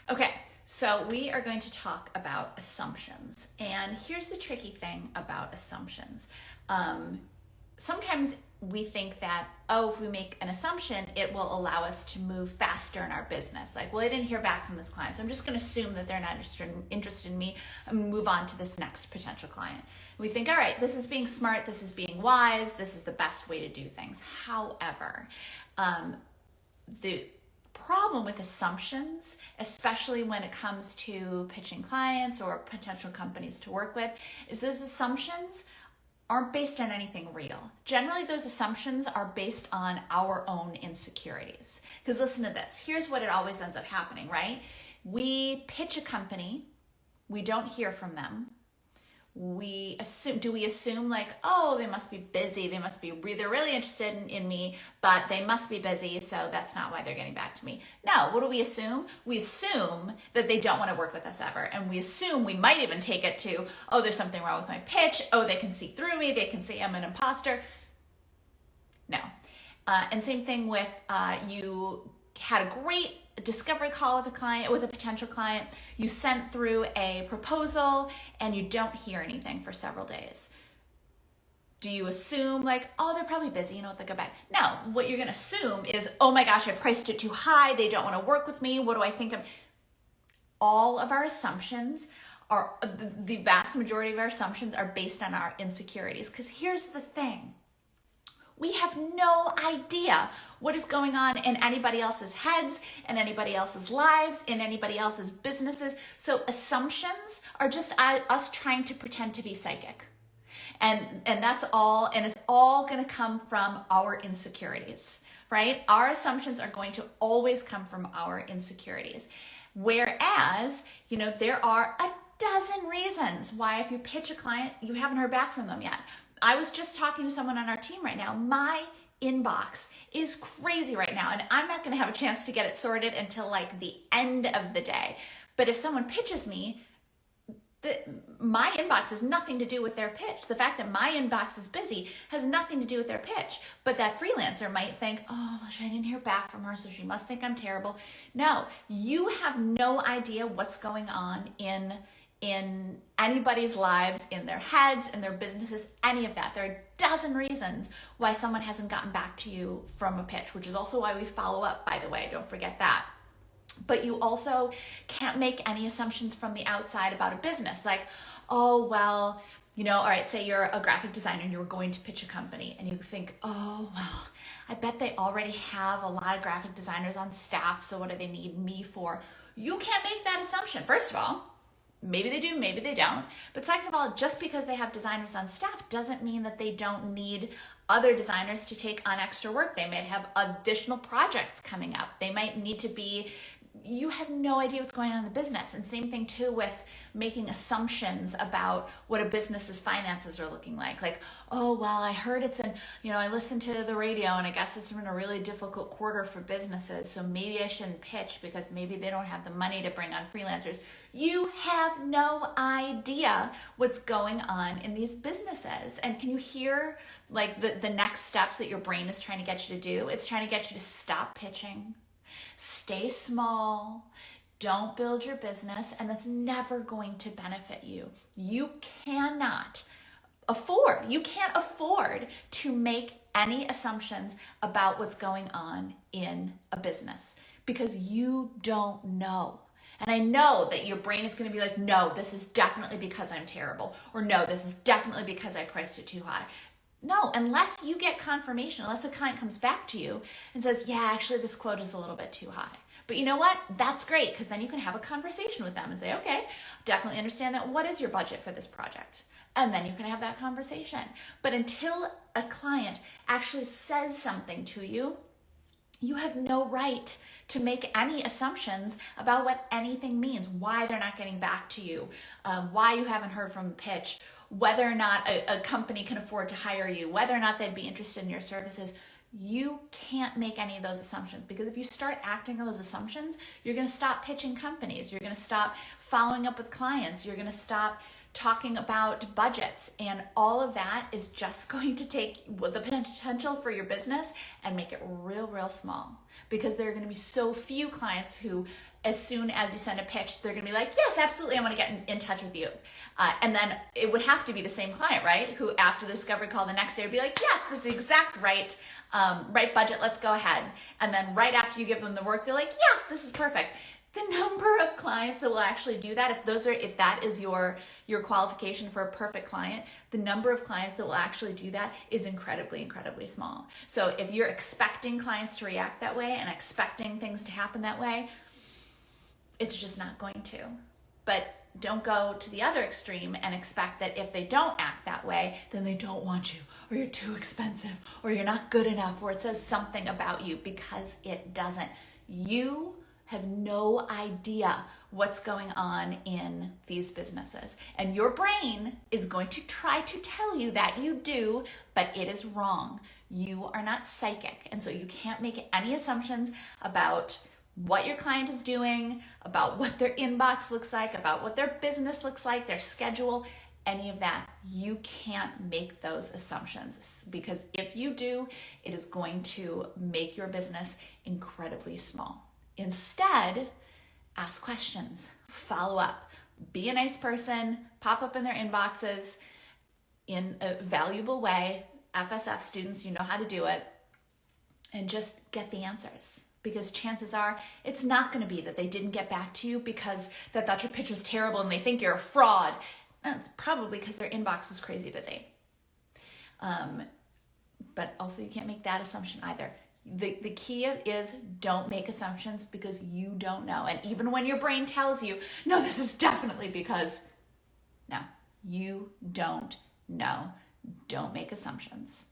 Okay, so we are going to talk about assumptions. And here's the tricky thing about assumptions. Sometimes we think that, oh, if we make an assumption, it will allow us to move faster in our business. Like, well, I didn't hear back from this client, so I'm just going to assume that they're not interested in me. I'm going to move on to this next potential client. We think, all right, this is being smart, this is being wise, this is the best way to do things. However, the problem with assumptions, especially when it comes to pitching clients or potential companies to work with, is those assumptions aren't based on anything real. Generally, those assumptions are based on our own insecurities. Because listen to this, here's what it always ends up happening, right? We pitch a company, we don't hear from them. We assume like, oh, they must be busy, they're really interested in me, but they must be busy, so that's not why they're getting back to me. No, what do we assume? We assume that they don't want to work with us ever, and we assume, we might even take it to, oh, there's something wrong with my pitch, oh, they can see through me, they can say I'm an imposter. No. And same thing with you had a great discovery call with a potential client, you sent through a proposal and you don't hear anything for several days. Do you assume like, oh, they're probably busy, you know what, they'll go back? No, what you're gonna assume is, oh my gosh, I priced it too high, they don't wanna work with me, what do I think of? All of our assumptions are, the vast majority of our assumptions are based on our insecurities. Because here's the thing, we have no idea what is going on in anybody else's heads, in anybody else's lives, in anybody else's businesses. So assumptions are just us trying to pretend to be psychic. And that's all, and it's all gonna come from our insecurities, right? Our assumptions are going to always come from our insecurities. Whereas, there are a dozen reasons why if you pitch a client, you haven't heard back from them yet. I was just talking to someone on our team right now. My inbox is crazy right now, and I'm not going to have a chance to get it sorted until like the end of the day. But if someone pitches me, my inbox has nothing to do with their pitch. The fact that my inbox is busy has nothing to do with their pitch. But that freelancer might think, oh, I didn't hear back from her, so she must think I'm terrible. No, you have no idea what's going on in anybody's lives, in their heads, in their businesses, any of that. There are a dozen reasons why someone hasn't gotten back to you from a pitch, which is also why we follow up, by the way, don't forget that. But you also can't make any assumptions from the outside about a business, like, oh, well, all right, say you're a graphic designer and you're going to pitch a company and you think, oh, well, I bet they already have a lot of graphic designers on staff, so what do they need me for? You can't make that assumption. First of all, maybe they do, maybe they don't. But second of all, just because they have designers on staff doesn't mean that they don't need other designers to take on extra work. They might have additional projects coming up. They might need to be, you have no idea what's going on in the business. And same thing too with making assumptions about what a business's finances are looking like. Like, oh, well, I heard it's I listened to the radio and I guess it's been a really difficult quarter for businesses. So maybe I shouldn't pitch because maybe they don't have the money to bring on freelancers. You have no idea what's going on in these businesses. And can you hear like the next steps that your brain is trying to get you to do? It's trying to get you to stop pitching, stay small, don't build your business, and that's never going to benefit you. You can't afford to make any assumptions about what's going on in a business because you don't know. And I know that your brain is going to be like, no, this is definitely because I'm terrible. Or no, this is definitely because I priced it too high. No, unless you get confirmation, unless a client comes back to you and says, yeah, actually this quote is a little bit too high. But you know what? That's great because then you can have a conversation with them and say, okay, definitely understand that. What is your budget for this project? And then you can have that conversation. But until a client actually says something to you, you have no right to make any assumptions about what anything means, why they're not getting back to you, why you haven't heard from the pitch, whether or not a company can afford to hire you, whether or not they'd be interested in your services. You can't make any of those assumptions because if you start acting on those assumptions, you're going to stop pitching companies. You're going to stop following up with clients. You're going to stop talking about budgets, and all of that is just going to take the potential for your business and make it real, real small because there are going to be so few clients who as soon as you send a pitch, they're going to be like, yes, absolutely, I want to get in touch with you. And then it would have to be the same client, right? Who after the discovery call the next day would be like, yes, this is the exact right budget, let's go ahead. And then right after you give them the work, they're like, yes, this is perfect. The number of clients that will actually do that, if that is your qualification for a perfect client, the number of clients that will actually do that is incredibly, incredibly small. So if you're expecting clients to react that way and expecting things to happen that way, it's just not going to. But don't go to the other extreme and expect that if they don't act that way, then they don't want you, or you're too expensive, or you're not good enough, or it says something about you, because it doesn't. You have no idea what's going on in these businesses. And your brain is going to try to tell you that you do, but it is wrong. You are not psychic. And so you can't make any assumptions about what your client is doing, about what their inbox looks like, about what their business looks like, their schedule, any of that. You can't make those assumptions, because if you do, it is going to make your business incredibly small. Instead, ask questions, follow up, be a nice person, pop up in their inboxes in a valuable way. FSF students, you know how to do it, and just get the answers. Because chances are it's not going to be that they didn't get back to you because they thought your pitch was terrible and they think you're a fraud. It's probably because their inbox was crazy busy. But also you can't make that assumption either. The key is don't make assumptions, because you don't know. And even when your brain tells you, no, this is definitely because, no, you don't know. Don't make assumptions.